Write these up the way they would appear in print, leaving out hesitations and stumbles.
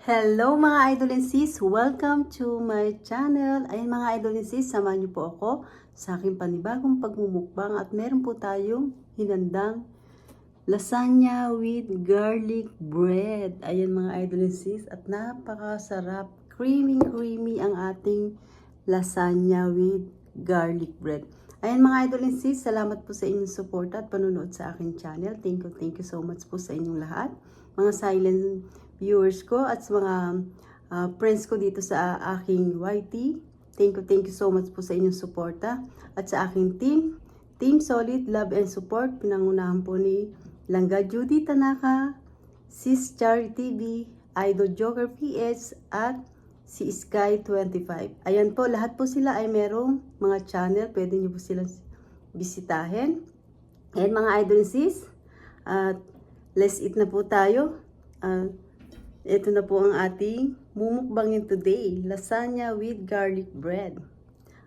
Hello mga idol and sis! Welcome to my channel. Ayun mga idol and sis, samahan niyo po ako sa aking panibagong pagmumukbang at meron po tayong hinandang lasagna with garlic bread. Ayun mga idol and sis, at napakasarap, creamy ang ating lasagna with garlic bread. Ayun mga idol and sis, salamat po sa inyong support at panunood sa aking channel. Thank you so much po sa inyong lahat. Mga silent viewers ko at sa mga friends ko dito sa aking YT. Thank you so much po sa inyong suporta. At sa aking Team Solid, Love and Support, pinangunahan po ni Langga Judy Tanaka, Sis Chari TV, Idol Joker PS, at si Sky25. Ayan po, lahat po sila ay merong mga channel. Pwede nyo po silang bisitahin. Ayan mga idol sis, at let's eat na po tayo. Ito na po ang ating mumukbangin today, lasagna with garlic bread.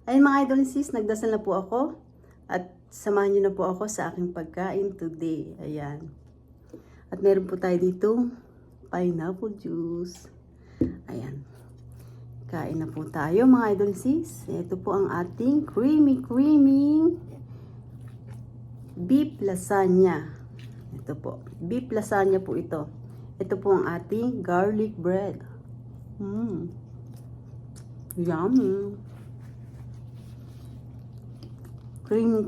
Ayun mga idol sis, nagdasal na po ako at samahan nyo na po ako sa aking pagkain today. Ayan. At meron po tayo dito pineapple juice. Ayan. Kain na po tayo mga idol sis. Ito po ang ating creamy beef lasagna. Ito po, beef lasagna po ito. Ito po ang ating garlic bread. Yummy.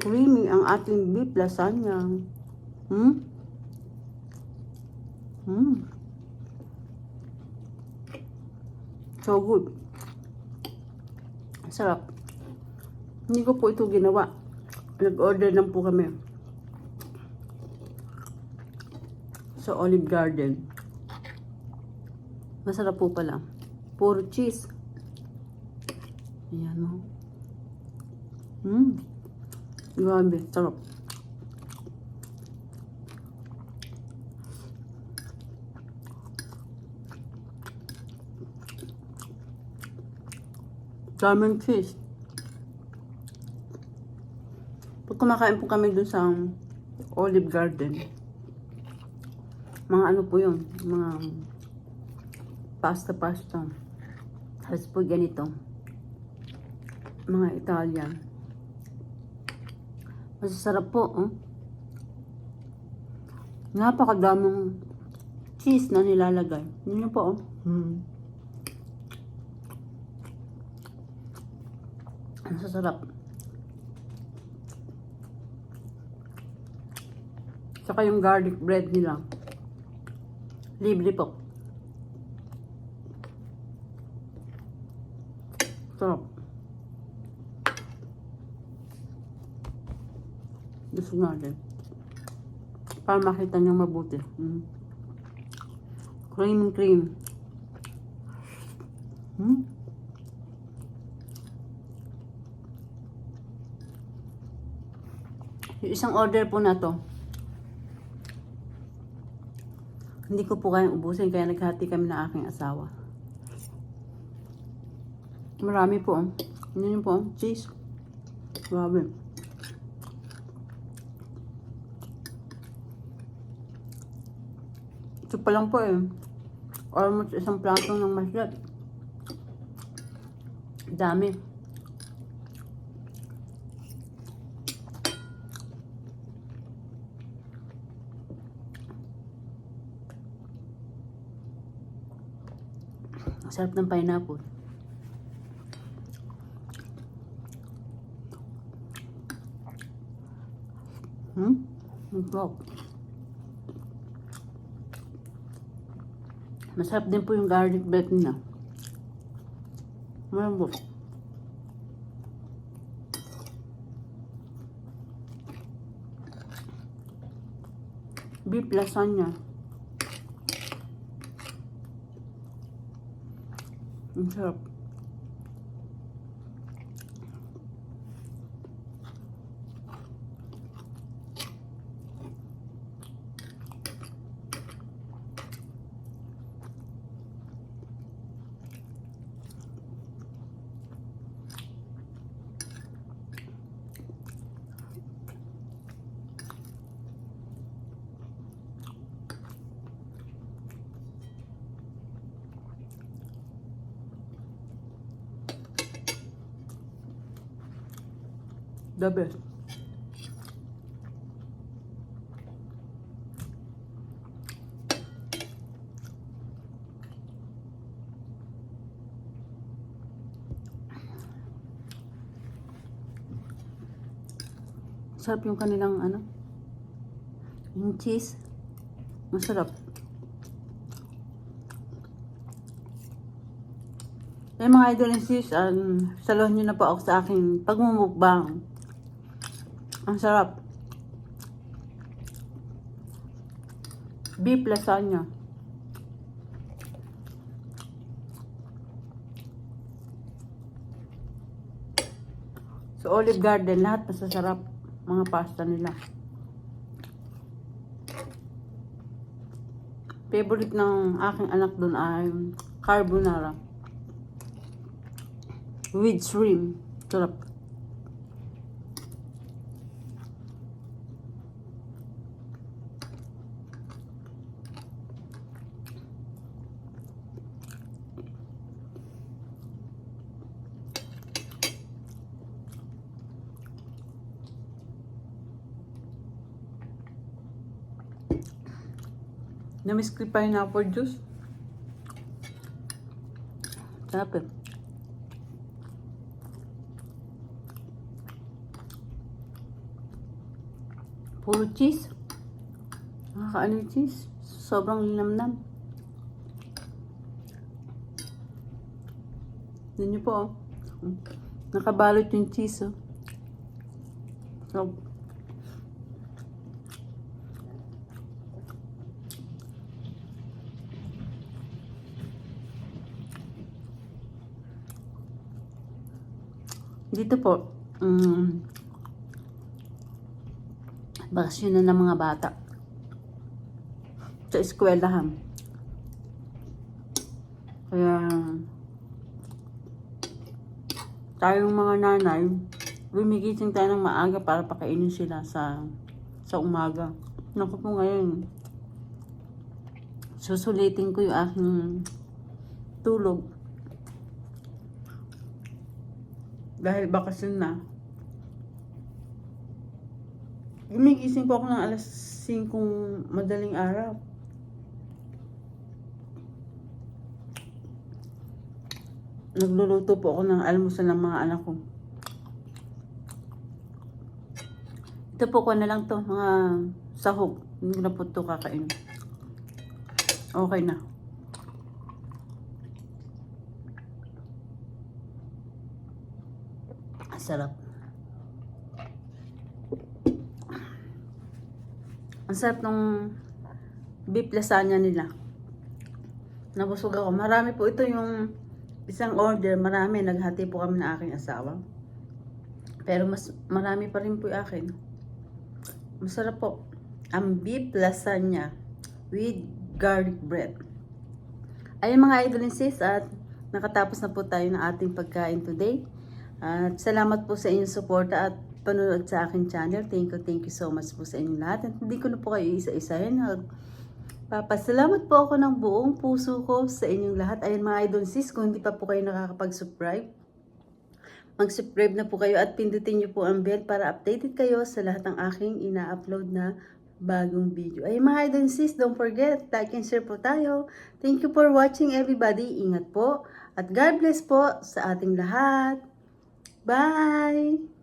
Creamy ang ating beef lasagna. So good. Sarap. Hindi ko po ito ginawa. Nag-order lang po kami sa Olive Garden. Masarap po pala. Puro cheese. Ayan mo. Grabe. Sarap. Daming cheese. Pag kumakain po kami dun sa Olive Garden, mga ano po yun, mga pasta. Tapos po ganito, mga Italian. Masasarap po, oh. Napakadaming cheese na nilalagay. Yun po, oh. Masasarap. Saka yung garlic bread nila, libre po. Sarap. Gusto natin. Para makita nyo mabuti. Cream. Yung isang order po na to, hindi ko po kayang ubusin, kaya naghati kami ng aking asawa. Marami po. Yun po, cheese. Grabe. Ito pa lang po eh. Almost isang plato ng maslat. Dami. Ang sarap ng pineapple. Masarap din po yung garlic bread nila. Malambot. Beef lasagna. Ang sarap. The best. Sarap yung kanilang ano, yung cheese. Masarap. Eh mga idol and sis, saluhan nyo na po ako sa aking pagmumukbang. Ang sarap. Beef lasagna. So Olive Garden, lahat masasarap. Mga pasta nila. Favorite ng aking anak doon ay carbonara. With shrimp. Sarap. Namiss ko yung pineapple juice. Sarap eh. Puro cheese. Nakakaano yung cheese. Sobrang linamnam. Yan nyo po oh. Nakabalot yung cheese oh. So, dito po, bakasyon na ng mga bata sa eskwelahan. Kaya, tayong mga nanay, gumigising tayo ng maaga para pakainin sila sa umaga. Naku po ngayon, susulitin ko yung aking tulog. Dahil bakasyon na. Gumigising po ako ng alas 5 madaling araw. Nagluluto po ako ng almusal ng mga anak ko. Ito po ko na lang to, mga sahog. Hindi ko na po ito kakain. Okay na. Sarap. Ang sarap ng beef lasagna nila. Nabusog ako. Marami po ito yung isang order. Marami. Naghati po kami ng aking asawa. Pero mas marami pa rin po yung akin. Masarap po. Ang beef lasagna with garlic bread. Ayun mga idol and sis, at nakatapos na po tayo ng ating pagkain today. At salamat po sa inyong suporta at panonood sa aking channel. Thank you so much po sa inyong lahat. At hindi ko na po kayo isa-isahin. Papasalamat po ako ng buong puso ko sa inyong lahat. Ayun mga idol sis, kung hindi pa po kayo nakakapag-subscribe, mag-subscribe na po kayo at pindutin niyo po ang bell para updated kayo sa lahat ng aking ina-upload na bagong video. Ayun mga idol sis, don't forget, like and share po tayo. Thank you for watching everybody. Ingat po. At God bless po sa ating lahat. Bye!